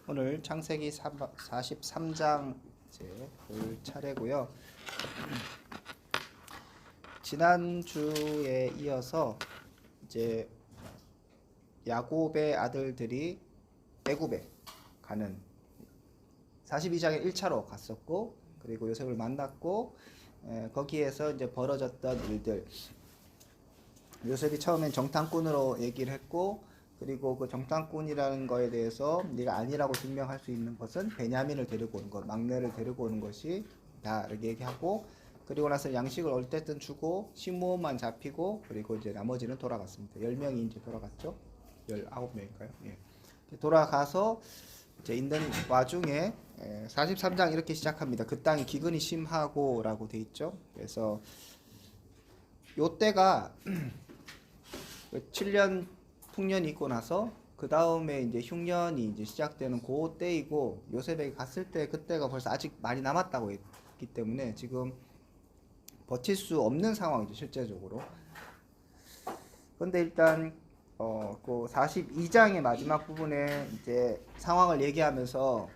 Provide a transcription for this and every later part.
오늘 창세기 43장 이제 볼 차례고요. 지난주에 이어서 이제 야곱의 아들들이 애굽에 가는 42장에 1차로 갔었고, 그리고 요셉을 만났고, 거기에서 이제 벌어졌던 일들, 요셉이 처음엔 정탐꾼으로 얘기를 했고, 그리고 그 정탐꾼이라는 거에 대해서 네가 아니라고 증명할 수 있는 것은 베냐민을 데리고 오는 것, 막내를 데리고 오는 것이 다 이렇게 얘기하고, 그리고 나서 양식을 어쨌든 주고 시므온만 잡히고, 그리고 이제 나머지는 돌아갔습니다. 10명이 이제 돌아갔죠. 19명인가요? 예. 돌아가서 이제 있는 와중에 43장 이렇게 시작합니다. 그 땅이 기근이 심하고 라고 돼 있죠. 그래서 요 때가 7년 풍년이 있고 나서 그 다음에 이제 흉년이 이제 시작되는 그 때이고, 요셉에게 갔을 때 그때가 벌써 아직 많이 남았다고 했기 때문에 지금 버틸 수 없는 상황이죠, 실제적으로. 근데 일단 그 42장의 마지막 부분에 이제 상황을 얘기하면서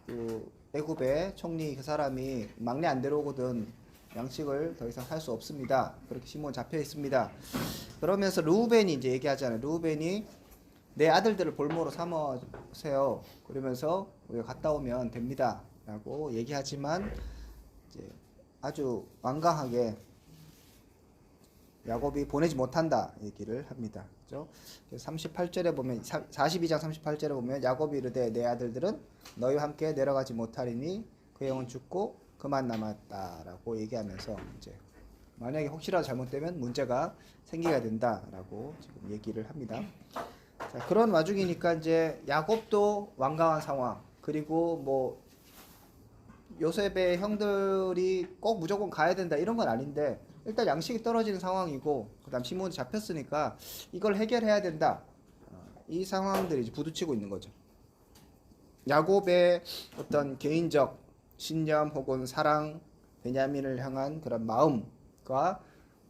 그 애굽의 총리 그 사람이 막내 안 데려오거든 양식을 더 이상 살 수 없습니다. 그렇게 시몬 잡혀 있습니다. 그러면서 르우벤이 이제 얘기하잖아요. 르우벤이 내 아들들을 볼모로 삼으세요. 그러면서 우리가 갔다 오면 됩니다. 라고 얘기하지만 이제 아주 완강하게 야곱이 보내지 못한다 얘기를 합니다. 그죠? 그래서 38절에 보면 42장 38절에 보면 야곱이 이르되 내 아들들은 너희와 함께 내려가지 못하리니 그 영은 죽고 그만 남았다라고 얘기하면서 이제 만약에 혹시라도 잘못되면 문제가 생기게 된다라고 지금 얘기를 합니다. 자, 그런 와중이니까 이제 야곱도 완강한 상황, 그리고 뭐 요셉의 형들이 꼭 무조건 가야 된다 이런 건 아닌데 일단 양식이 떨어지는 상황이고, 그다음 시몬이 잡혔으니까 이걸 해결해야 된다. 이 상황들이 이제 부딪히고 있는 거죠. 야곱의 어떤 개인적 신념 혹은 사랑, 베냐민을 향한 그런 마음과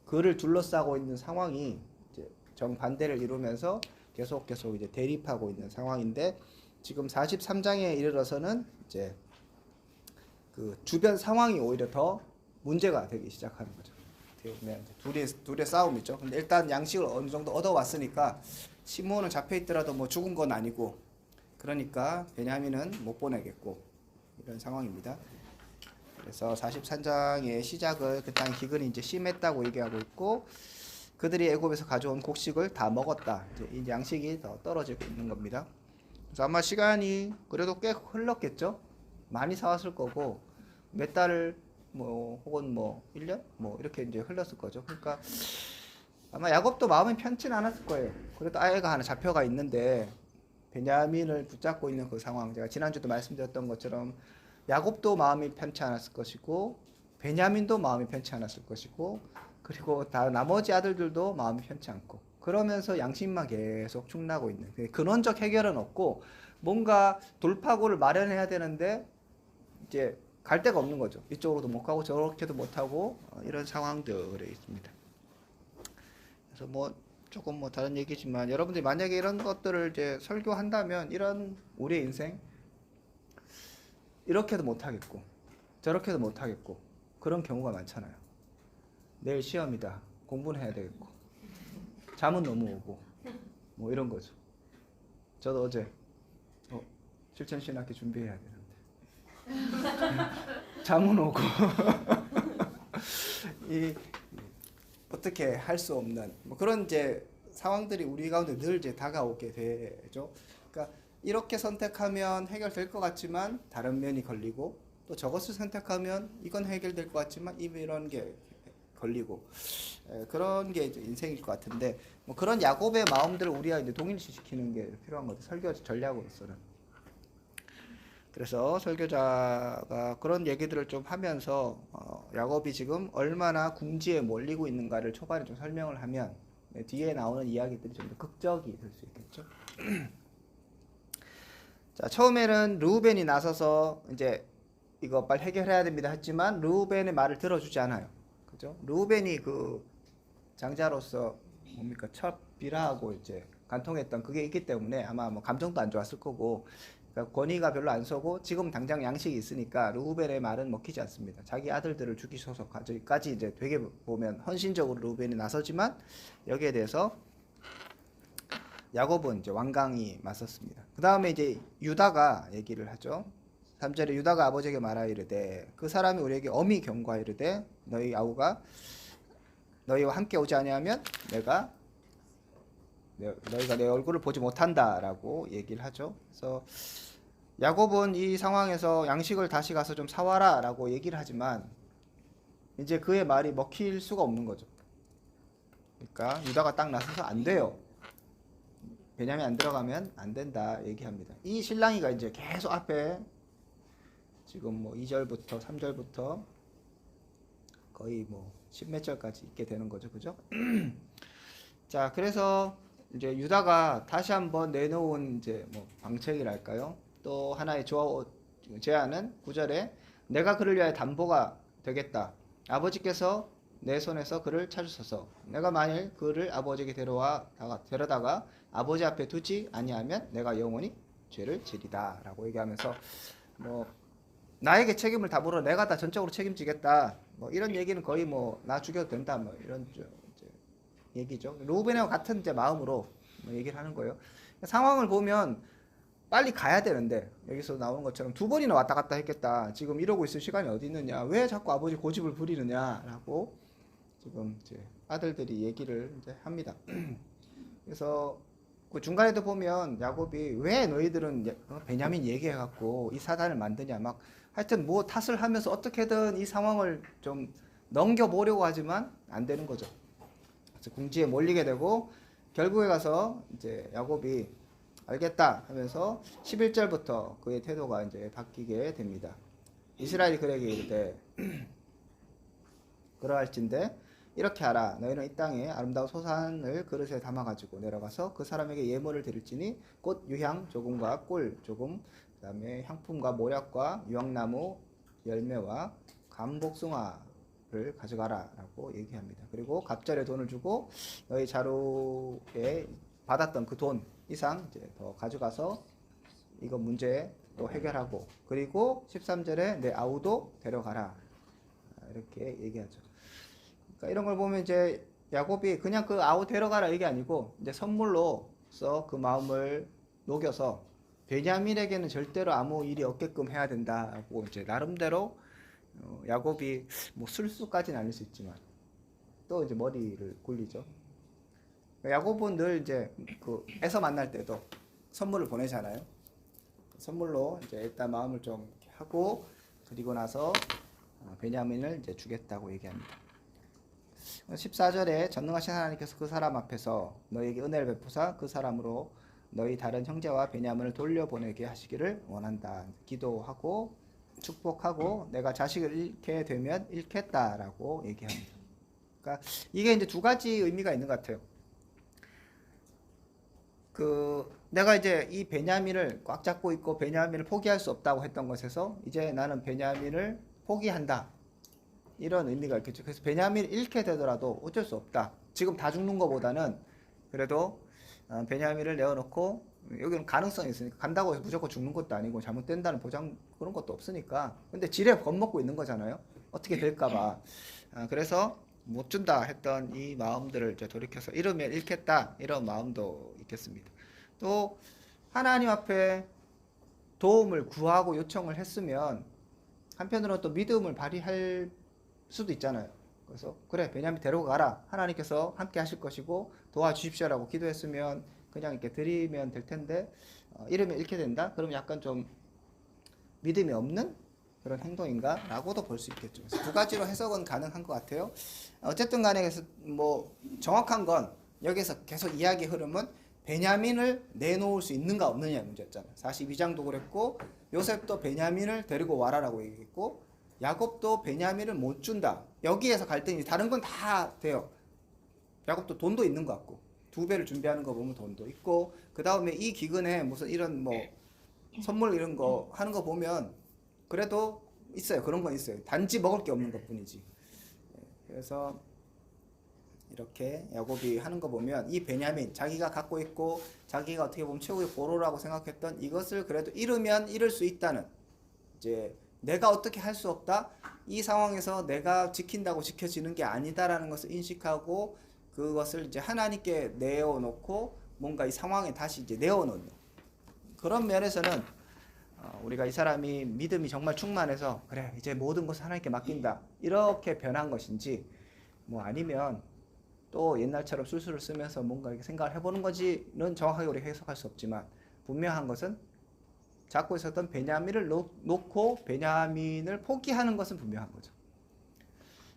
그를 둘러싸고 있는 상황이 이제 정반대를 이루면서 계속 이제 대립하고 있는 상황인데, 지금 43장에 이르러서는 이제 그 주변 상황이 오히려 더 문제가 되기 시작하는 거죠. 둘의 싸움이죠. 근데 일단 양식을 어느 정도 얻어왔으니까 시므온은 잡혀 있더라도 뭐 죽은 건 아니고, 그러니까 베냐민은 못 보내겠고 이런 상황입니다. 그래서 43장의 시작을 그 땅 기근이 이제 심했다고 얘기하고 있고, 그들이 애굽에서 가져온 곡식을 다 먹었다. 이제 양식이 더 떨어지고 있는 겁니다. 그래서 아마 시간이 그래도 꽤 흘렀겠죠. 많이 사왔을 거고 몇 달 뭐 혹은 뭐 1년 뭐 이렇게 이제 흘렀을 거죠. 그러니까 아마 야곱도 마음이 편치는 않았을 거예요. 그래도 아이가 하나 잡혀가 있는데 베냐민을 붙잡고 있는 그 상황, 제가 지난주도 말씀드렸던 것처럼 야곱도 마음이 편치 않았을 것이고 베냐민도 마음이 편치 않았을 것이고, 그리고 다 나머지 아들들도 마음이 편치 않고, 그러면서 양심만 계속 축나고 있는, 근원적 해결은 없고 뭔가 돌파구를 마련해야 되는데 이제 갈 데가 없는 거죠. 이쪽으로도 못 가고 저렇게도 못 하고 이런 상황들에 있습니다. 그래서 뭐 조금 뭐 다른 얘기지만, 여러분들이 만약에 이런 것들을 이제 설교한다면 이런 우리의 인생 이렇게도 못 하겠고 저렇게도 못 하겠고 그런 경우가 많잖아요. 내일 시험이다. 공부는 해야 되겠고 잠은 너무 오고 뭐 이런 거죠. 저도 어제 실천신학기 준비해야 되는데 잠은 오고 이 어떻게 할 수 없는 뭐 그런 이제 상황들이 우리 가운데 늘 이제 다가오게 되죠. 그러니까 이렇게 선택하면 해결될 것 같지만 다른 면이 걸리고, 또 저것을 선택하면 이건 해결될 것 같지만 이런 게 걸리고, 그런 게 이제 인생일 것 같은데, 뭐 그런 야곱의 마음들을 우리가 이제 동일시시키는 게 필요한 거죠. 설교 전략으로서는. 그래서 설교자가 그런 얘기들을 좀 하면서 야곱이 지금 얼마나 궁지에 몰리고 있는가를 초반에 좀 설명을 하면 뒤에 나오는 이야기들이 좀 더 극적이 될 수 있겠죠. 자, 처음에는 르우벤이 나서서 이제 이거 빨리 해결해야 됩니다 했지만 르우벤의 말을 들어주지 않아요. 그죠? 르우벤이 그 장자로서 뭡니까 첫 비라하고 이제 간통했던 그게 있기 때문에 아마 뭐 감정도 안 좋았을 거고, 그러니까 권위가 별로 안 서고 지금 당장 양식이 있으니까 르우벤의 말은 먹히지 않습니다. 자기 아들들을 죽이셔서까지 이제 되게 보면 헌신적으로 르우벤이 나서지만 여기에 대해서 야곱은 이제 완강히 맞섰습니다. 그 다음에 이제 유다가 얘기를 하죠. 3절에 유다가 아버지에게 말하이르되 그 사람이 우리에게 엄히 경고하이르되 너희 아우가 너희와 함께 오지 아니하면 너희가 내 얼굴을 보지 못한다라고 얘기를 하죠. 그래서 야곱은 이 상황에서 양식을 다시 가서 좀 사와라라고 얘기를 하지만 이제 그의 말이 먹힐 수가 없는 거죠. 그러니까 유다가 딱 나서서 안 돼요. 베냐민 안 들어가면 안 된다 얘기합니다. 이 신랑이가 이제 계속 앞에 지금 뭐 2절부터 3절부터 거의 뭐 10몇 절까지 있게 되는 거죠. 그죠? 자, 그래서 이제 유다가 다시 한번 내놓은 이제 뭐 방책이랄까요? 또 하나의 제안은 9절에 내가 그를 위하여 담보가 되겠다. 아버지께서 내 손에서 그를 찾으소서. 내가 만일 그를 아버지에게 데려다가 아버지 앞에 두지 아니하면 내가 영원히 죄를 지리다라고 얘기하면서 뭐 나에게 책임을 다 물어 내가 다 전적으로 책임지겠다. 뭐 이런 얘기는 거의 뭐 나 죽여도 된다. 뭐 이런 이제 얘기죠. 루벤과 같은 이제 마음으로 뭐 얘기를 하는 거예요. 상황을 보면 빨리 가야 되는데 여기서 나오는 것처럼 두 번이나 왔다 갔다 했겠다. 지금 이러고 있을 시간이 어디 있느냐? 왜 자꾸 아버지 고집을 부리느냐라고 지금 이제 아들들이 얘기를 이제 합니다. 그래서 그 중간에도 보면 야곱이 왜 너희들은 베냐민 얘기해갖고 이 사단을 만드냐 막 하여튼 뭐 탓을 하면서 어떻게든 이 상황을 좀 넘겨보려고 하지만 안 되는 거죠. 그래서 궁지에 몰리게 되고 결국에 가서 이제 야곱이 알겠다 하면서 11절부터 그의 태도가 이제 바뀌게 됩니다. 이스라엘이 그에게 이르되 그러할진대 이렇게 하라. 너희는 이 땅에 아름다운 소산을 그릇에 담아가지고 내려가서 그 사람에게 예물을 드릴지니 꽃 유향 조금과 꿀 조금 그 다음에 향품과 모략과 유황나무 열매와 감복숭아를 가져가라 라고 얘기합니다. 그리고 갑절에 돈을 주고 너희 자루에 받았던 그 돈 이상 이제 더 가져가서 이거 문제 또 해결하고 그리고 13절에 내 아우도 데려가라 이렇게 얘기하죠. 그러니까 이런 걸 보면 이제 야곱이 그냥 그 아우 데려가라 이게 아니고 이제 선물로서 그 마음을 녹여서 베냐민에게는 절대로 아무 일이 없게끔 해야 된다고 이제 나름대로 야곱이 뭐 술수까지는 아닐 수 있지만 또 이제 머리를 굴리죠. 야곱은 늘 이제 그 에서 만날 때도 선물을 보내잖아요. 선물로 이제 일단 마음을 좀 하고 그리고 나서 베냐민을 이제 주겠다고 얘기합니다. 14절에 전능하신 하나님께서 그 사람 앞에서 너에게 은혜를 베푸사 그 사람으로 너희 다른 형제와 베냐민을 돌려보내게 하시기를 원한다. 기도하고 축복하고 내가 자식을 잃게 되면 잃겠다라고 얘기합니다. 그러니까 이게 이제 두 가지 의미가 있는 것 같아요. 내가 이제 이 베냐민을 꽉 잡고 있고 베냐민을 포기할 수 없다고 했던 것에서 이제 나는 베냐민을 포기한다. 이런 의미가 있겠죠. 그래서 베냐민을 잃게 되더라도 어쩔 수 없다. 지금 다 죽는 것보다는 그래도 베냐민을 내어놓고 여기는 가능성이 있으니까 간다고 해서 무조건 죽는 것도 아니고 잘못된다는 보장 그런 것도 없으니까 근데 지레 겁먹고 있는 거잖아요. 어떻게 될까봐. 그래서 못 준다 했던 이 마음들을 이제 돌이켜서 이러면 잃겠다 이런 마음도 있겠습니다. 또 하나님 앞에 도움을 구하고 요청을 했으면 한편으로는 또 믿음을 발휘할 수도 있잖아요. 그래서 그래 베냐민 데려가라 하나님께서 함께 하실 것이고 도와주십시오라고 기도했으면 그냥 이렇게 드리면 될 텐데 이러면 잃게 된다? 그럼 약간 좀 믿음이 없는 그런 행동인가? 라고도 볼 수 있겠죠. 그래서 두 가지로 해석은 가능한 것 같아요. 어쨌든 간에 뭐 정확한 건 여기서 계속 이야기 흐름은 베냐민을 내놓을 수 있는가 없느냐의 문제였잖아요. 42장도 그랬고 요셉도 베냐민을 데리고 와라라고 얘기했고 야곱도 베냐민을 못 준다. 여기에서 갈등이 다른 건 다 돼요. 야곱도 돈도 있는 것 같고 2배를 준비하는 거 보면 돈도 있고 그 다음에 이 기근에 무슨 이런 뭐 선물 이런 거 하는 거 보면 그래도 있어요. 그런 건 있어요. 단지 먹을 게 없는 것 뿐이지. 그래서 이렇게 야곱이 하는 거 보면 이 베냐민 자기가 갖고 있고 자기가 어떻게 보면 최후의 보로라고 생각했던 이것을 그래도 잃으면 잃을 수 있다는, 이제 내가 어떻게 할 수 없다, 이 상황에서 내가 지킨다고 지켜지는 게 아니다라는 것을 인식하고 그것을 이제 하나님께 내어놓고 뭔가 이 상황에 다시 이제 내어놓는 그런 면에서는 우리가 이 사람이 믿음이 정말 충만해서 그래 이제 모든 것을 하나님께 맡긴다 이렇게 변한 것인지, 뭐 아니면 또 옛날처럼 술술을 쓰면서 뭔가 이렇게 생각을 해보는 건지는 정확하게 우리가 해석할 수 없지만, 분명한 것은 잡고 있었던 베냐민을 놓고 베냐민을 포기하는 것은 분명한 거죠.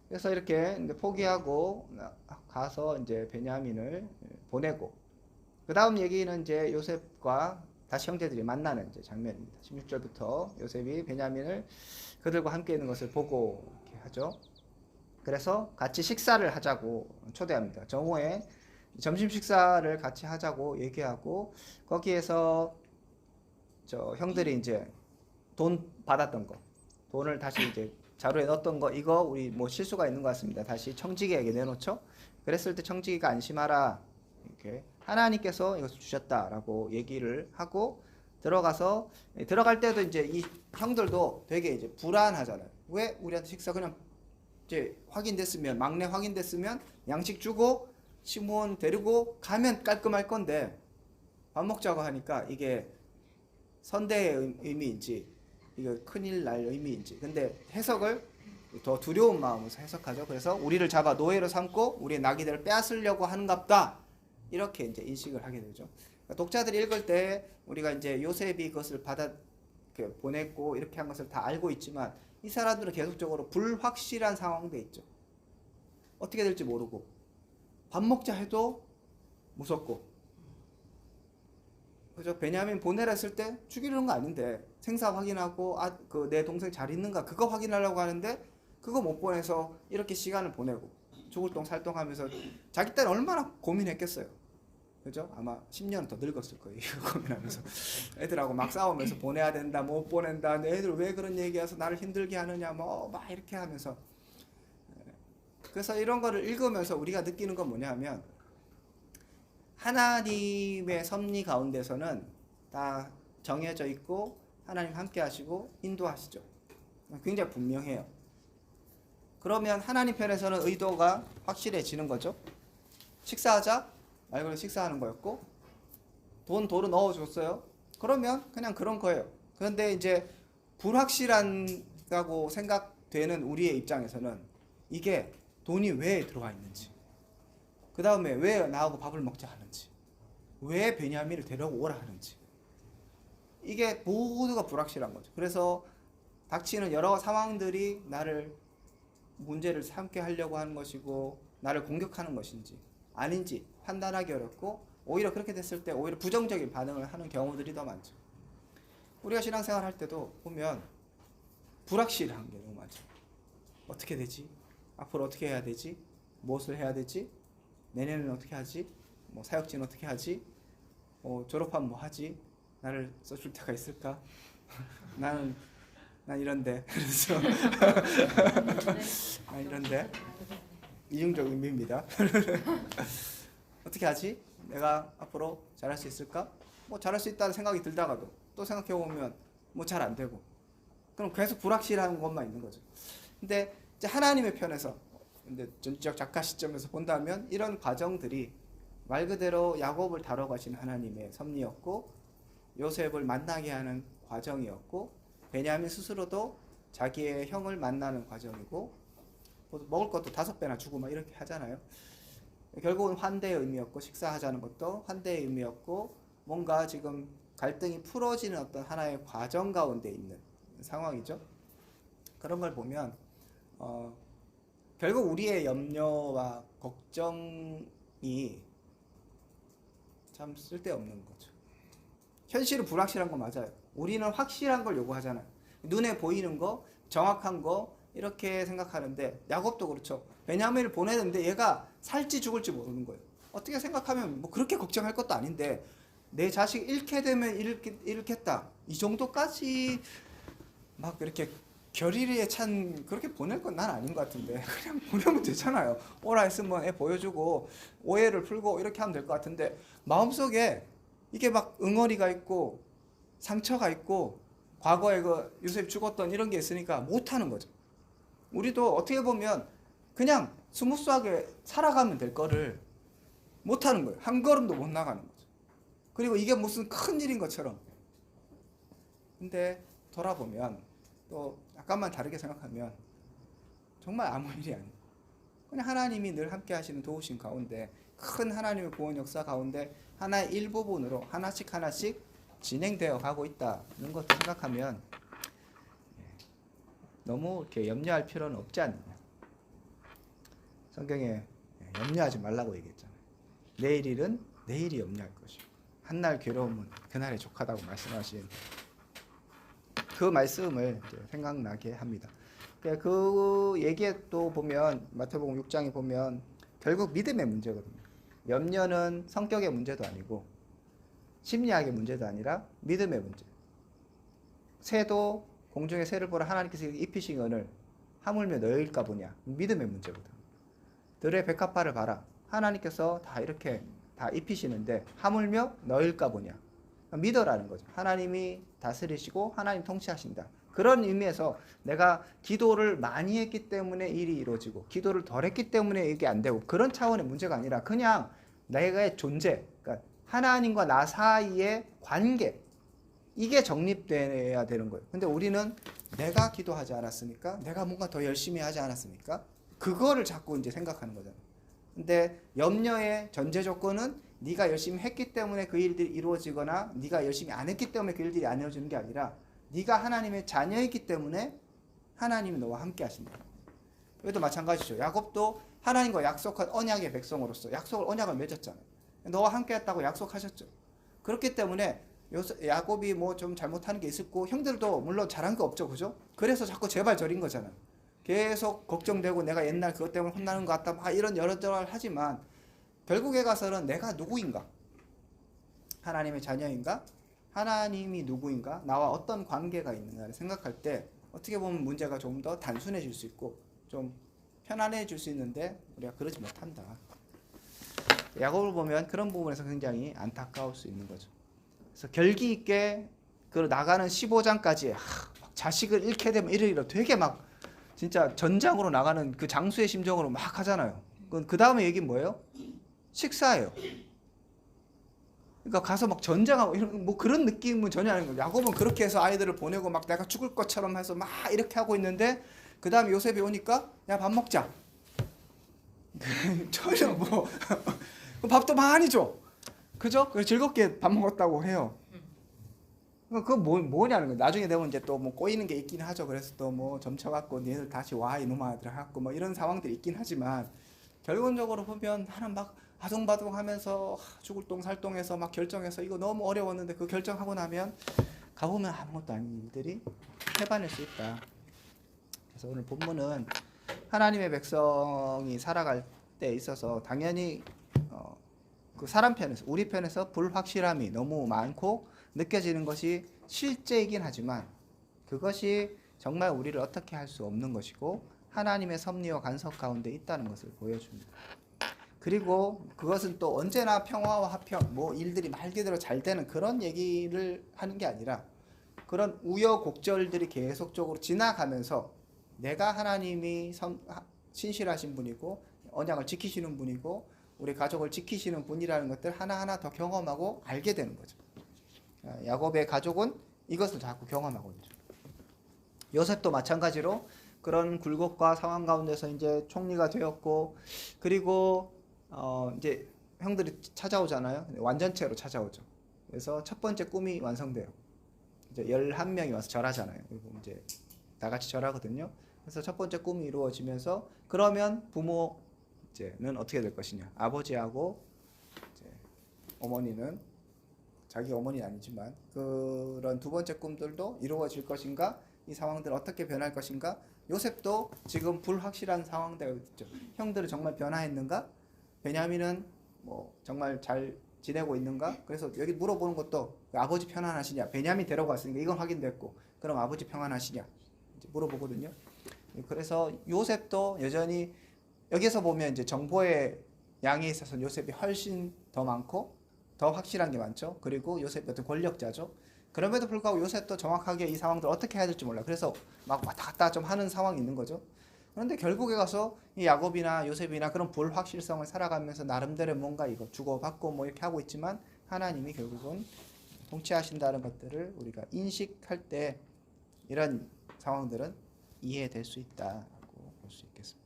그래서 이렇게 이제 포기하고 가서 이제 베냐민을 보내고, 그 다음 얘기는 이제 요셉과 다시 형제들이 만나는 이제 장면입니다. 16절부터 요셉이 베냐민을 그들과 함께 있는 것을 보고 이렇게 하죠. 그래서 같이 식사를 하자고 초대합니다. 정오에 점심 식사를 같이 하자고 얘기하고, 거기에서 저 형들이 이제 돈 받았던 거, 돈을 다시 이제 자루에 넣었던 거, 이거 우리 뭐 실수가 있는 것 같습니다. 다시 청지기에게 내놓죠. 그랬을 때 청지기가 안심하라, 이렇게 하나님께서 이것을 주셨다라고 얘기를 하고 들어가서, 들어갈 때도 이제 이 형들도 되게 이제 불안하잖아요. 왜 우리한테 식사 그냥 이제 확인됐으면, 막내 확인됐으면 양식 주고 시므온 데리고 가면 깔끔할 건데 밥 먹자고 하니까 이게 선대의 의미인지 이거 큰일 날 의미인지, 근데 해석을 더 두려운 마음으로 해석하죠. 그래서 우리를 잡아 노예로 삼고 우리의 나귀들을 빼앗으려고 하는갑다, 이렇게 이제 인식을 하게 되죠. 그러니까 독자들이 읽을 때 우리가 이제 요셉이 그것을 받아 보냈고 이렇게 한 것을 다 알고 있지만, 이 사람들은 계속적으로 불확실한 상황도 있죠. 어떻게 될지 모르고 밥 먹자 해도 무섭고, 그죠? 베냐민 보내라 했을 때 죽이려는 거 아닌데 생사 확인하고 그 내 동생 잘 있는가 그거 확인하려고 하는데 그거 못 보내서 이렇게 시간을 보내고 죽을 똥 살 똥 하면서 자기 때는 얼마나 고민했겠어요. 그죠? 아마 10년은 더 늙었을 거예요. 이거 고민하면서 애들하고 막 싸우면서 보내야 된다, 못 보낸다, 애들 왜 그런 얘기해서 나를 힘들게 하느냐, 뭐 막 이렇게 하면서. 그래서 이런 거를 읽으면서 우리가 느끼는 건 뭐냐면, 하나님의 섭리 가운데서는 다 정해져 있고 하나님 함께 하시고 인도하시죠. 굉장히 분명해요. 그러면 하나님 편에서는 의도가 확실해지는 거죠. 식사하자, 말 그대로 식사하는 거였고, 돈 도로 넣어줬어요. 그러면 그냥 그런 거예요. 그런데 이제 불확실하다고 생각되는 우리의 입장에서는 이게 돈이 왜 들어가 있는지, 그 다음에 왜 나하고 밥을 먹자 하는지, 왜 베냐민을 데려오고 오라 하는지, 이게 모두가 불확실한 거죠. 그래서 닥치는 여러 상황들이 나를 문제를 삼게 하려고 하는 것이고 나를 공격하는 것인지 아닌지 판단하기 어렵고, 오히려 그렇게 됐을 때 오히려 부정적인 반응을 하는 경우들이 더 많죠. 우리가 신앙생활 할 때도 보면 불확실한 게 너무 많죠. 어떻게 되지? 앞으로 어떻게 해야 되지? 무엇을 해야 되지? 내년에는 어떻게 하지? 뭐 사역지는 어떻게 하지? 졸업하면 뭐 하지? 나를 써줄 때가 있을까? 난 이런데. 그래서 난 이런데 이중적 의미입니다. 어떻게 하지? 내가 앞으로 잘할 수 있을까? 뭐 잘할 수 있다는 생각이 들다가도 또 생각해 보면 뭐 잘 안 되고, 그럼 계속 불확실한 것만 있는 거죠. 근데 이제 하나님의 편에서, 근데 전지적 작가 시점에서 본다면 이런 과정들이 말 그대로 야곱을 다뤄가신 하나님의 섭리였고, 요셉을 만나게 하는 과정이었고, 베냐민 스스로도 자기의 형을 만나는 과정이고, 먹을 것도 5배나 주고 막 이렇게 하잖아요. 결국은 환대의 의미였고, 식사하자는 것도 환대의 의미였고, 뭔가 지금 갈등이 풀어지는 어떤 하나의 과정 가운데 있는 상황이죠. 그런 걸 보면 결국 우리의 염려와 걱정이 참 쓸데없는 거죠. 현실은 불확실한 거 맞아요. 우리는 확실한 걸 요구하잖아요. 눈에 보이는 거, 정확한 거 이렇게 생각하는데, 야곱도 그렇죠. 베냐민을 보내는데 얘가 살지 죽을지 모르는 거예요. 어떻게 생각하면 뭐 그렇게 걱정할 것도 아닌데 내 자식 잃게 되면 잃겠다, 이 정도까지 막 이렇게 결의에 찬 그렇게 보낼 건 난 아닌 것 같은데 그냥 보내면 되잖아요. 오라 했으면 애 보여주고 오해를 풀고 이렇게 하면 될 것 같은데 마음속에 이게 막 응어리가 있고 상처가 있고 과거에 그 요셉 죽었던 이런 게 있으니까 못하는 거죠. 우리도 어떻게 보면 그냥 스무스하게 살아가면 될 거를 못하는 거예요. 한 걸음도 못 나가는 거죠. 그리고 이게 무슨 큰 일인 것처럼. 근데 돌아보면 또 약간만 다르게 생각하면 정말 아무 일이 아니에요. 그냥 하나님이 늘 함께 하시는 도우신 가운데 큰 하나님의 구원 역사 가운데 하나의 일부분으로 하나씩 하나씩 진행되어 가고 있다는 것을 생각하면 너무 이렇게 염려할 필요는 없지 않느냐. 성경에 염려하지 말라고 얘기했잖아요. 내일 일은 내일이 염려할 것이고 한날 괴로움은 그날에 족하다고 말씀하신 그 말씀을 생각나게 합니다. 그 얘기에 또 보면 마태복음 6장에 보면 결국 믿음의 문제거든요. 염려는 성격의 문제도 아니고 심리학의 문제도 아니라 믿음의 문제. 새도 공중의 새를 보라 하나님께서 입히신 은을 하물며 너희일까 보냐. 믿음의 문제거든. 들의 백합화를 봐라. 하나님께서 다 이렇게 다 입히시는데 하물며 너희일까 보냐. 믿어라는 거죠. 하나님이 다스리시고 하나님 통치하신다. 그런 의미에서 내가 기도를 많이 했기 때문에 일이 이루어지고 기도를 덜 했기 때문에 이게 안 되고 그런 차원의 문제가 아니라 그냥 내가의 존재, 그러니까 하나님과 나 사이의 관계, 이게 정립돼야 되는 거예요. 근데 우리는 내가 기도하지 않았습니까? 내가 뭔가 더 열심히 하지 않았습니까? 그거를 자꾸 이제 생각하는 거잖아요. 근데 염려의 전제 조건은 네가 열심히 했기 때문에 그 일들이 이루어지거나 네가 열심히 안 했기 때문에 그 일들이 안 이루어지는 게 아니라 네가 하나님의 자녀이기 때문에 하나님이 너와 함께 하신다. 이것도 마찬가지죠. 야곱도 하나님과 약속한 언약의 백성으로서 언약을 맺었잖아요. 너와 함께 했다고 약속하셨죠. 그렇기 때문에 야곱이 뭐 좀 잘못하는 게 있었고 형들도 물론 잘한 거 없죠. 그죠? 그래서 자꾸 제발 저린 거잖아요. 계속 걱정되고 내가 옛날 그것 때문에 혼나는 것 같다 막 이런 여러저러 하지만 결국에 가서는 내가 누구인가? 하나님의 자녀인가? 하나님이 누구인가? 나와 어떤 관계가 있는가를 생각할 때 어떻게 보면 문제가 좀 더 단순해질 수 있고 좀 편안해질 수 있는데 우리가 그러지 못한다. 야곱을 보면 그런 부분에서 굉장히 안타까울 수 있는 거죠. 그래서 결기 있게 그 나가는 15장까지 자식을 잃게 되면 이러이러 되게 막 진짜 전장으로 나가는 그 장수의 심정으로 막 하잖아요. 그 다음에 얘기는 뭐예요? 식사예요. 그러니까 가서 막 전쟁하고 이런 뭐 그런 느낌은 전혀 아닌 거예요. 야곱은 그렇게 해서 아이들을 보내고 막 내가 죽을 것처럼 해서 막 이렇게 하고 있는데 그 다음에 요셉이 오니까 야 밥 먹자. 전혀 뭐 밥도 많이 줘. 그죠? 그래서 즐겁게 밥 먹었다고 해요. 그거 뭐냐는 거예요. 나중에 되면 이제 또 뭐 꼬이는 게 있긴 하죠. 그래서 또 뭐 점쳐갖고 니들 다시 와 이놈아들 갖고 뭐 이런 상황들이 있긴 하지만 결론적으로 보면 나는 막 아둥바둥하면서 죽을 똥 살 똥해서 막 결정해서 이거 너무 어려웠는데 그 결정하고 나면 가보면 아무것도 아닌 일들이 해반일 수 있다. 그래서 오늘 본문은 하나님의 백성이 살아갈 때 있어서 당연히 그 사람 편에서 우리 편에서 불확실함이 너무 많고 느껴지는 것이 실제이긴 하지만 그것이 정말 우리를 어떻게 할 수 없는 것이고 하나님의 섭리와 간섭 가운데 있다는 것을 보여줍니다. 그리고 그것은 또 언제나 평화와 화평, 뭐 일들이 말 그대로 잘 되는 그런 얘기를 하는 게 아니라 그런 우여곡절들이 계속적으로 지나가면서 내가 하나님이 신실하신 분이고 언약을 지키시는 분이고 우리 가족을 지키시는 분이라는 것들 하나하나 더 경험하고 알게 되는 거죠. 야곱의 가족은 이것을 자꾸 경험하고 있죠. 요셉도 마찬가지로 그런 굴곡과 상황 가운데서 이제 총리가 되었고 그리고 이제 형들이 찾아오잖아요. 완전체로 찾아오죠. 그래서 첫 번째 꿈이 완성돼요. 이제 11명이 와서 절하잖아요. 그리고 이제 다 같이 절하거든요. 그래서 첫 번째 꿈이 이루어지면서 그러면 부모는 어떻게 될 것이냐? 아버지하고 이제 어머니는 자기 어머니는 아니지만 그런 두 번째 꿈들도 이루어질 것인가? 이 상황들 어떻게 변할 것인가? 요셉도 지금 불확실한 상황대가 있죠. 형들은 정말 변화했는가? 베냐민은 뭐 정말 잘 지내고 있는가? 그래서 여기 물어보는 것도 아버지 평안하시냐? 베냐민 데려갔으니까 이건 확인됐고 그럼 아버지 평안하시냐? 이제 물어보거든요. 그래서 요셉도 여전히 여기서 보면 이제 정보의 양에 있어서 요셉이 훨씬 더 많고 더 확실한 게 많죠. 그리고 요셉이 어떤 권력자죠. 그럼에도 불구하고 요셉도 정확하게 이 상황들 어떻게 해야 될지 몰라. 그래서 막 왔다 갔다 좀 하는 상황이 있는 거죠. 그런데 결국에 가서 이 야곱이나 요셉이나 그런 불확실성을 살아가면서 나름대로 뭔가 이거 주고받고 뭐 이렇게 하고 있지만 하나님이 결국은 통치하신다는 것들을 우리가 인식할 때 이런 상황들은 이해될 수 있다고 볼 수 있겠습니다.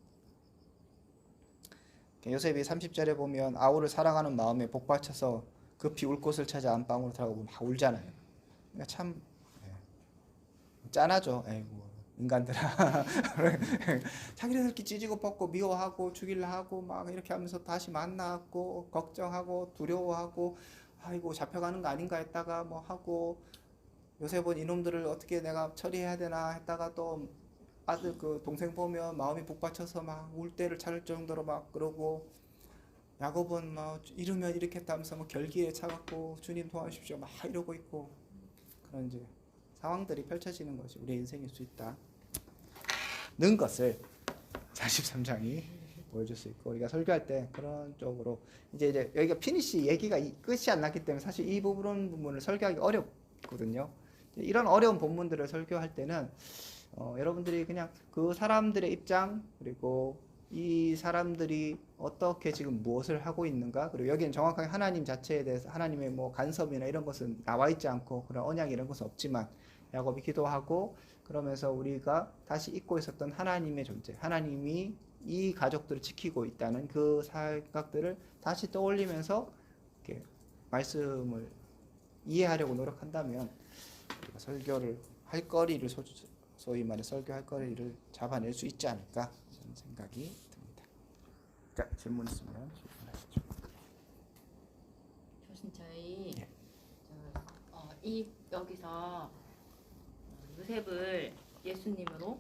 요셉이 30절에 보면 아우를 사랑하는 마음에 복받쳐서 급히 울 곳을 찾아 안방으로 들어가고 막 울잖아요. 그러니까 참 짠하죠. 에이고 인간들아. 자기네들끼리 찢고 뽑고 미워하고 죽일라 하고 막 이렇게 하면서 다시 만나고 걱정하고 두려워하고 아이고 잡혀가는 거 아닌가 했다가 뭐 하고 요셉은 이놈들을 어떻게 내가 처리해야 되나 했다가 또 아들 그 동생 보면 마음이 복받쳐서 막 울 때를 찾을 정도로 막 그러고 야곱은 막 이러면 이렇게 했다면서 뭐 결기에 차갖고 주님 도와주십시오 막 이러고 있고 그런 이제 상황들이 펼쳐지는 것이 우리의 인생일 수 있다. 는 것을 43장이 보여줄 수 있고 우리가 설교할 때 그런 쪽으로 이제 여기가 피니시 얘기가 끝이 안 났기 때문에 사실 이 부분을 설교하기 어렵거든요. 이런 어려운 본문들을 설교할 때는 여러분들이 그냥 그 사람들의 입장 그리고 이 사람들이 어떻게 지금 무엇을 하고 있는가 그리고 여기는 정확하게 하나님 자체에 대해서 하나님의 뭐 간섭이나 이런 것은 나와 있지 않고 그런 언약 이런 것은 없지만 야곱이 기도하고 그러면서 우리가 다시 잊고 있었던 하나님의 존재 하나님이 이 가족들을 지키고 있다는 그 생각들을 다시 떠올리면서 이렇게 말씀을 이해하려고 노력한다면 우리가 설교를 할 거리를 소위 말해 설교할 거리를 잡아낼 수 있지 않을까 저는 생각이 듭니다. 자 질문 있으면 질문하시죠. 교수님 저희 예. 이 여기서 요셉을 예수님으로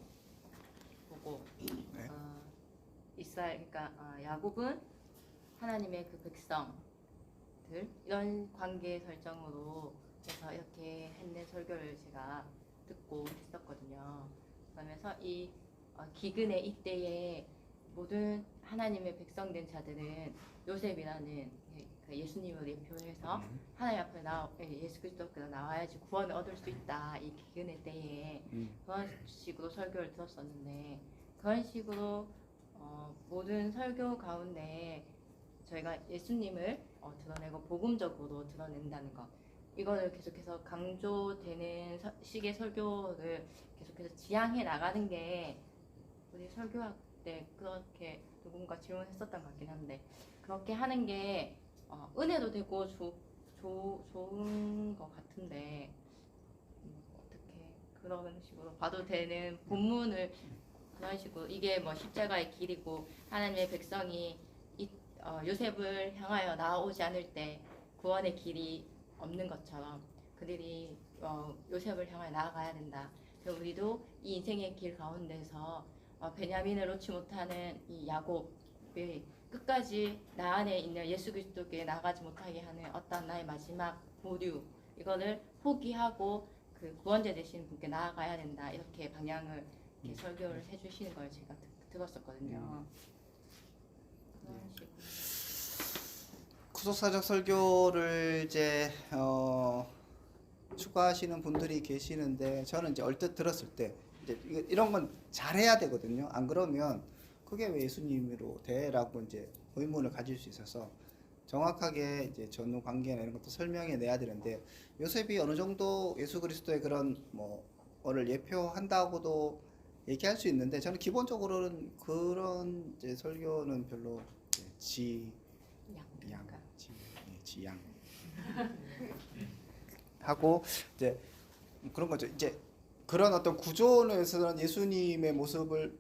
보고 네. 그러니까 야곱은 하나님의 그 백성들 이런 관계 설정으로 해서 이렇게 했는 설교를 제가 듣고 했었거든요. 그러면서 이 기근의 이때에 모든 하나님의 백성된 자들은 요셉이라는 그 예수님을 예표해서 하나님 앞에 예수 그리스도께서 나와야지 구원을 얻을 수 있다. 이 기근의 때에 그런 식으로 설교를 들었었는데 그런 식으로 모든 설교 가운데 저희가 예수님을 드러내고 복음적으로 드러낸다는 것 이거를 계속해서 강조되는 식의 설교를 계속해서 지향해 나가는 게 우리 설교학 때 그렇게 누군가 질문했었던 것 같긴 한데 그렇게 하는 게 은혜도 되고 좋은 것 같은데 어떻게 그런 식으로 봐도 되는 본문을 그런 식으로 이게 뭐 십자가의 길이고 하나님의 백성이 요셉을 향하여 나아오지 않을 때 구원의 길이 없는 것처럼 그들이 요셉을 향하여 나아가야 된다. 그래서 우리도 이 인생의 길 가운데서 베냐민을 놓지 못하는 이 야곱이 끝까지 나 안에 있는 예수 그리스도께 나가지 못하게 하는 어떤 나의 마지막 보류 이거를 포기하고 그 구원자 되신 분께 나아가야 된다. 이렇게 방향을 이렇게 설교를 해주시는 걸 제가 들었었거든요. 그런 식으로. 구속사적 설교를 이제 추구하시는 분들이 계시는데 저는 이제 얼뜻 들었을 때 이제 이런 건 잘해야 되거든요. 안 그러면 그게 왜 예수님으로 돼라고 이제 의문을 가질 수 있어서 정확하게 이제 전후 관계나 이런 것도 설명해 내야 되는데 요셉이 어느 정도 예수 그리스도의 그런 뭐를 예표한다고도 얘기할 수 있는데 저는 기본적으로는 그런 이제 설교는 별로 지양 하고 이제 그런 거죠. 이제 그런 어떤 구조에서는 예수님의 모습을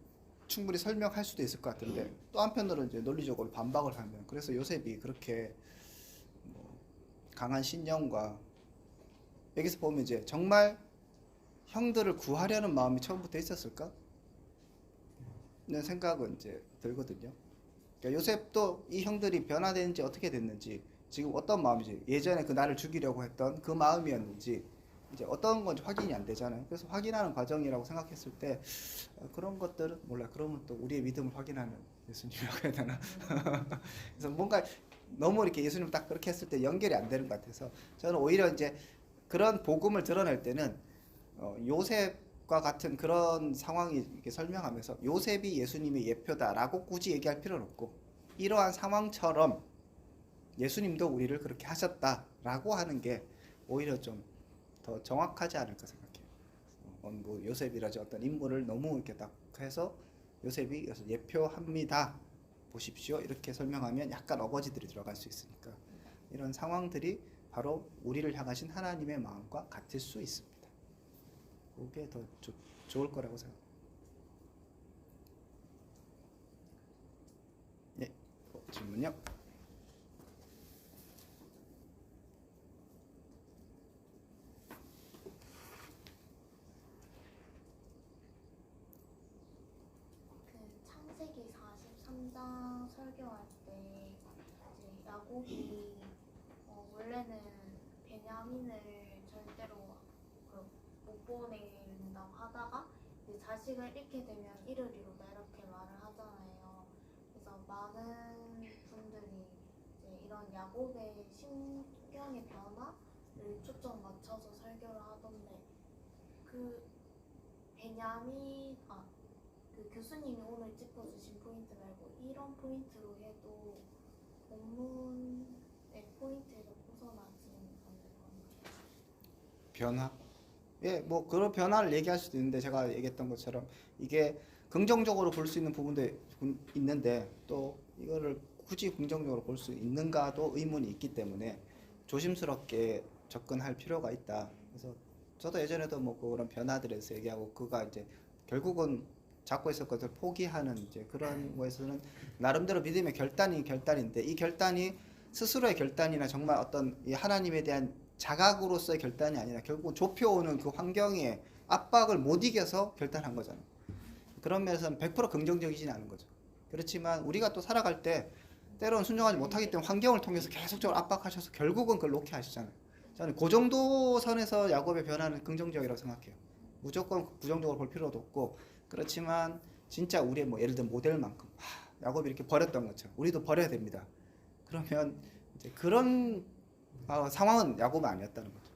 충분히 설명할 수도 있을 것 같은데 또 한편으로는 이제 논리적으로 반박을 하면 그래서 요셉이 그렇게 강한 신념과 여기서 보면 이제 정말 형들을 구하려는 마음이 처음부터 있었을까? 는 생각은 이제 들거든요. 그러니까 요셉도 이 형들이 변화되는지 어떻게 됐는지 지금 어떤 마음이지 예전에 그 나를 죽이려고 했던 그 마음이었는지 이제 어떤 건지 확인이 안 되잖아요. 그래서 확인하는 과정이라고 생각했을 때 그런 것들은 몰라. 그러면 또 우리의 믿음을 확인하는 예수님이라고 해야 되나? 그래서 뭔가 너무 이렇게 예수님 딱 그렇게 했을 때 연결이 안 되는 것 같아서 저는 오히려 이제 그런 복음을 드러낼 때는 요셉과 같은 그런 상황이 이렇게 설명하면서 요셉이 예수님의 예표다라고 굳이 얘기할 필요는 없고 이러한 상황처럼 예수님도 우리를 그렇게 하셨다라고 하는 게 오히려 좀 더 정확하지 않을까 생각해요. 뭐 요셉이라지 어떤 인물을 너무 이렇게 딱 해서 요셉이 그래서 예표합니다. 보십시오. 이렇게 설명하면 약간 어거지들이 들어갈 수 있으니까 이런 상황들이 바로 우리를 향하신 하나님의 마음과 같을 수 있습니다. 그게 더 좋을 거라고 생각합니다. 예, 질문요? 그 창세기 43장 설교할 때 이제 야곱이 원래는 베냐민을 절대로 못 보낸다고 하다가 이제 자식을 잃게 되면 이르리로다 이렇게 말을 하잖아요. 그래서 많은 분들이 이제 이런 야곱의 심경의 변화를 초점 맞춰서 설교를 하던데 그 그 교수님이 오늘 짚어주신 포인트 말고 이런 포인트로 해도 본문의 포인트에서 벗어나지는 않을 건가요? 변화? 예, 뭐 그런 변화를 얘기할 수도 있는데 제가 얘기했던 것처럼 이게 긍정적으로 볼 수 있는 부분도 있는데 또 이거를 굳이 긍정적으로 볼 수 있는가도 의문이 있기 때문에 조심스럽게 접근할 필요가 있다. 그래서 저도 예전에도 뭐 그런 변화들에 대해서 얘기하고 그가 이제 결국은 잡고 있을 것을 포기하는 이제 그런 거에서는 나름대로 믿음의 결단인데 이 결단이 스스로의 결단이나 정말 어떤 이 하나님에 대한 자각으로서의 결단이 아니라 결국은 좁혀오는 그 환경의 압박을 못 이겨서 결단한 거잖아요. 그런 면에서는 100% 긍정적이지는 않은 거죠. 그렇지만 우리가 또 살아갈 때 때로는 순종하지 못하기 때문에 환경을 통해서 계속적으로 압박하셔서 결국은 그걸 놓게 하시잖아요. 저는 그 정도 선에서 야곱의 변화는 긍정적이라고 생각해요. 무조건 부정적으로 볼 필요도 없고 그렇지만 진짜 우리의 뭐 예를 들면 모델만큼 야곱이 이렇게 버렸던 것처럼 우리도 버려야 됩니다. 그러면 이제 그런 상황은 야곱은 아니었다는 거죠.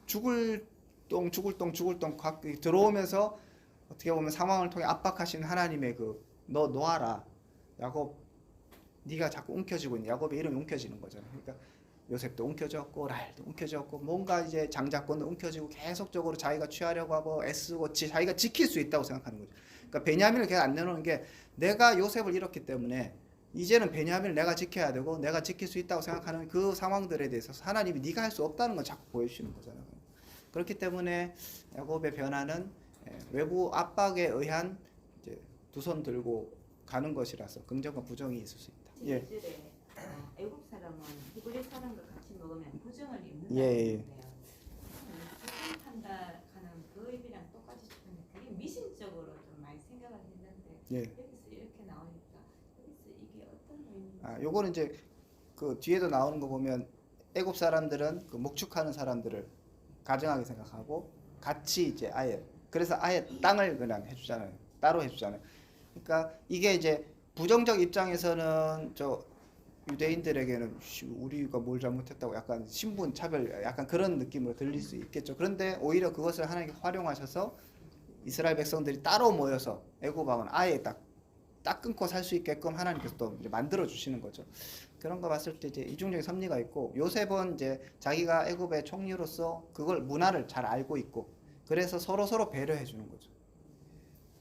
죽을 똥 들어오면서 어떻게 보면 상황을 통해 압박하시는 하나님의 너 놓아라. 야곱 네가 자꾸 움켜쥐고 있는 야곱의 이름이 움켜지는 거잖아요. 그러니까 요셉도 움켜졌고 라헬도 움켜졌고 뭔가 이제 장자권도 움켜지고 계속적으로 자기가 취하려고 하고 애쓰고 자기가 지킬 수 있다고 생각하는 거죠. 그러니까 베냐민을 계속 안 내놓는 게 내가 요셉을 잃었기 때문에 이제는 베냐민을 내가 지켜야 되고 내가 지킬 수 있다고 생각하는 그 상황들에 대해서 하나님이 네가 할 수 없다는 걸 자꾸 보여주시는 거잖아요. 그렇기 때문에 야곱의 변화는 외부 압박에 의한 이제 두 손 들고 가는 것이라서 긍정과 부정이 있을 수 있다. 예. 1절에 애국 사람은 히브리 사람과 같이 먹으면 부정을 입는다는 예. 건데요. 판단하는 그 의미랑 똑같이 싶은데 그게 미신적으로 좀 많이 생각을 했는데 예. 여기서 이렇게 나오니까 여기서 이게 어떤 의미인지 요거는 이제 그 뒤에도 나오는 거 보면 애굽 사람들은 그 목축하는 사람들을 가정하게 생각하고 같이 이제 그래서 아예 땅을 그냥 해주잖아요. 따로 해주잖아요. 그러니까 이게 이제 부정적 입장에서는 저 유대인들에게는 우리가 뭘 잘못했다고 약간 신분 차별 약간 그런 느낌으로 들릴 수 있겠죠. 그런데 오히려 그것을 하나님께 활용하셔서 이스라엘 백성들이 따로 모여서 애굽 왕은 아예 딱 끊고 살 수 있게끔 하나님께서 또 이제 만들어 주시는 거죠. 그런 거 봤을 때 이제 이중적인 섭리가 있고 요셉은 이제 자기가 애굽의 총리로서 그걸 문화를 잘 알고 있고 그래서 서로 배려해 주는 거죠.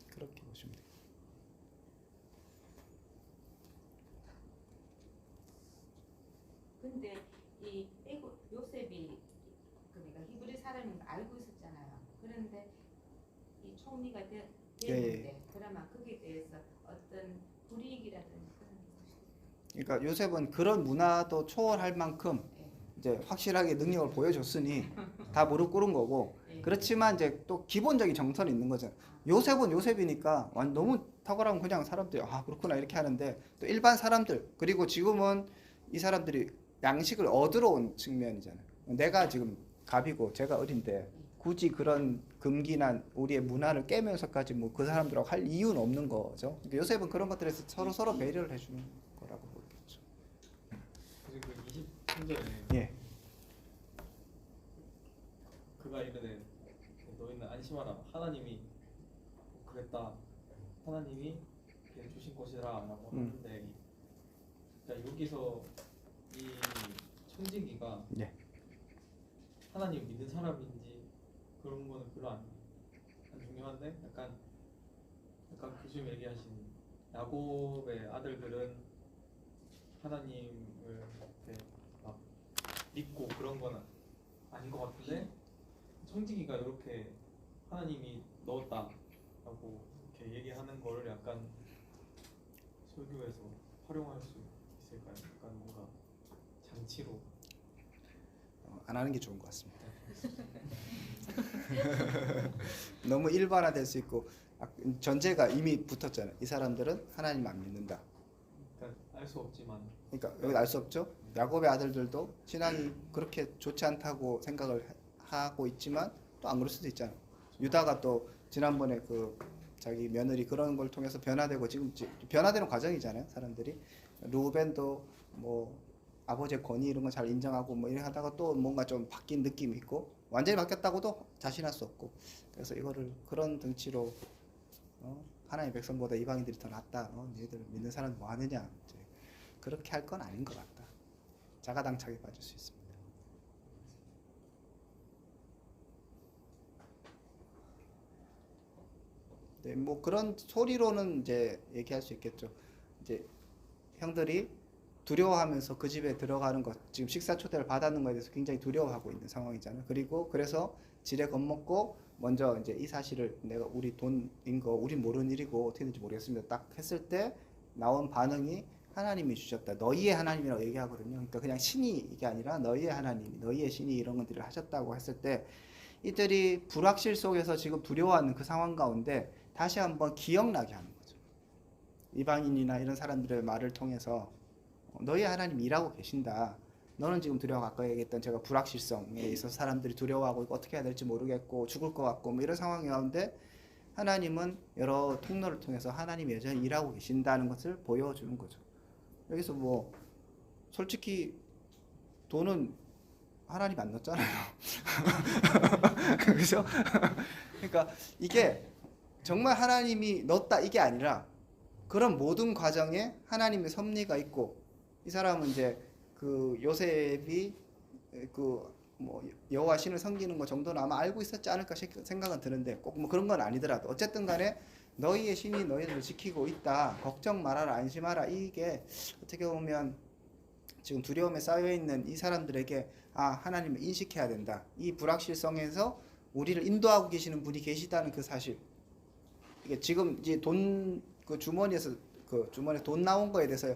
그렇게 보시면 돼요. 근데 이 애국 요셉이 그러니까 히브리 사람인 거 알고 있었잖아요. 그런데 이 총리가 됐는데 그러면 거기에 대해서 어떤 불이익이라든지 그런 게 있으실까요? 그러니까 요셉은 그런 문화도 초월할 만큼 이제 확실하게 능력을 보여줬으니 다 무릎 꿇은 거고 그렇지만 이제 또 기본적인 정선이 있는 거잖아요. 요셉은 요셉이니까 너무 탁월하면 그냥 사람들이 그렇구나 이렇게 하는데 또 일반 사람들 그리고 지금은 이 사람들이 양식을 얻으러 온 측면이잖아요. 내가 지금 갑이고 제가 어린데 굳이 그런 금기나 우리의 문화를 깨면서까지 뭐 그 사람들하고 할 이유는 없는 거죠. 그러니까 요셉은 그런 것들에서 서로 배려를 해주는 거라고 보겠죠. 그리고 23절에 예. 그가 이르되 너희는 안심하라 하나님이 그랬다 하나님이 그냥 주신 것이라 라고 하는데 그러니까 여기서 이 청지기가 예. 하나님 믿는 사람인지 그런 거는 별로 안 중요한데 약간 교수님 얘기하신 야곱의 아들들은 하나님을 이렇게 막 믿고 그런 건 아닌 것 같은데 청지기가 이렇게 하나님이 넣었다라고 이렇게 얘기하는 거를 약간 설교에서 활용할 수 있을까요? 약간 뭔가 장치로 안 하는 게 좋은 것 같습니다. 너무 일반화될 수 있고 전제가 이미 붙었잖아요. 이 사람들은 하나님 안 믿는다. 그러니까 알 수 없지만 그러니까 여기 알 수 없죠. 야곱의 아들들도 신앙이 그렇게 좋지 않다고 생각을 하고 있지만 또 안 그럴 수도 있잖아요. 유다가 또 지난번에 그 자기 며느리 그런 걸 통해서 변화되고 지금 변화되는 과정이잖아요. 사람들이 루벤도 뭐 아버지의 권위 이런 거 잘 인정하고 뭐 이래 하다가 또 뭔가 좀 바뀐 느낌이 있고 완전히 바뀌었다고도 자신할 수 없고 그래서 이거를 그런 등치로 하나님의 백성보다 이방인들이 더 낫다. 너희들 믿는 사람 뭐 하느냐. 이제 그렇게 할 건 아닌 것 같다. 자가당착에 빠질 수 있습니다. 네, 뭐 그런 소리로는 이제 얘기할 수 있겠죠. 이제 형들이 두려워하면서 그 집에 들어가는 것, 지금 식사 초대를 받았는 것에 대해서 굉장히 두려워하고 있는 상황이잖아요. 그리고 그래서 지레 겁먹고 먼저 이제 이 사실을 내가 우리 돈인 거 우리 모르는 일이고 어떻게 될지 모르겠습니다. 딱 했을 때 나온 반응이 하나님이 주셨다. 너희의 하나님이라고 얘기하거든요. 그러니까 그냥 신이 이게 아니라 너희의 하나님, 너희의 신이 이런 것들을 하셨다고 했을 때 이들이 불확실 속에서 지금 두려워하는 그 상황 가운데 다시 한번 기억나게 하는 거죠. 이방인이나 이런 사람들의 말을 통해서 너희 하나님이 일하고 계신다. 너는 지금 두려워 가까이 얘기했던 제가 불확실성에 있어서 사람들이 두려워하고 이거 어떻게 해야 될지 모르겠고 죽을 것 같고 뭐 이런 상황 가운데 하나님은 여러 통로를 통해서 하나님이 여전히 일하고 계신다는 것을 보여주는 거죠. 여기서 뭐 솔직히 돈은 하나님 안 넣었잖아요. 그죠? 그러니까 이게 정말 하나님이 넣었다 이게 아니라 그런 모든 과정에 하나님의 섭리가 있고 이 사람은 이제 그 요셉이 그 뭐 여호와 신을 섬기는 것 정도는 아마 알고 있었지 않을까 생각은 드는데 꼭 뭐 그런 건 아니더라도 어쨌든 간에 너희의 신이 너희들을 지키고 있다. 걱정 말아라. 안심하라. 이게 어떻게 보면 지금 두려움에 쌓여 있는 이 사람들에게 하나님을 인식해야 된다. 이 불확실성에서 우리를 인도하고 계시는 분이 계시다는 그 사실. 이게 지금 이제 그 주머니에서 그 주머니에 돈 나온 거에 대해서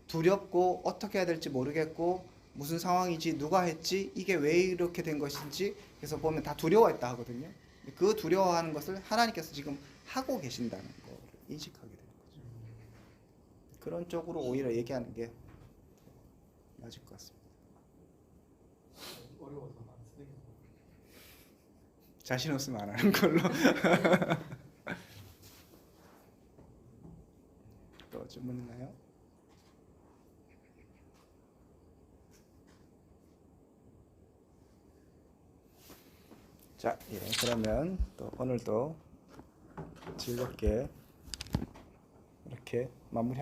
두렵고 어떻게 해야 될지 모르겠고 무슨 상황이지 누가 했지 이게 왜 이렇게 된 것인지 그래서 보면 다 두려워했다 하거든요. 그 두려워하는 것을 하나님께서 지금 하고 계신다는 걸 인식하게 되는 거죠. 그런 쪽으로 오히려 얘기하는 게 맞을 것 같습니다. 어려워서 안 쓰는 게 자신 없으면 안 하는 걸로. 또 질문 있나요? 자, 그러면 또 오늘도 즐겁게 이렇게 마무리.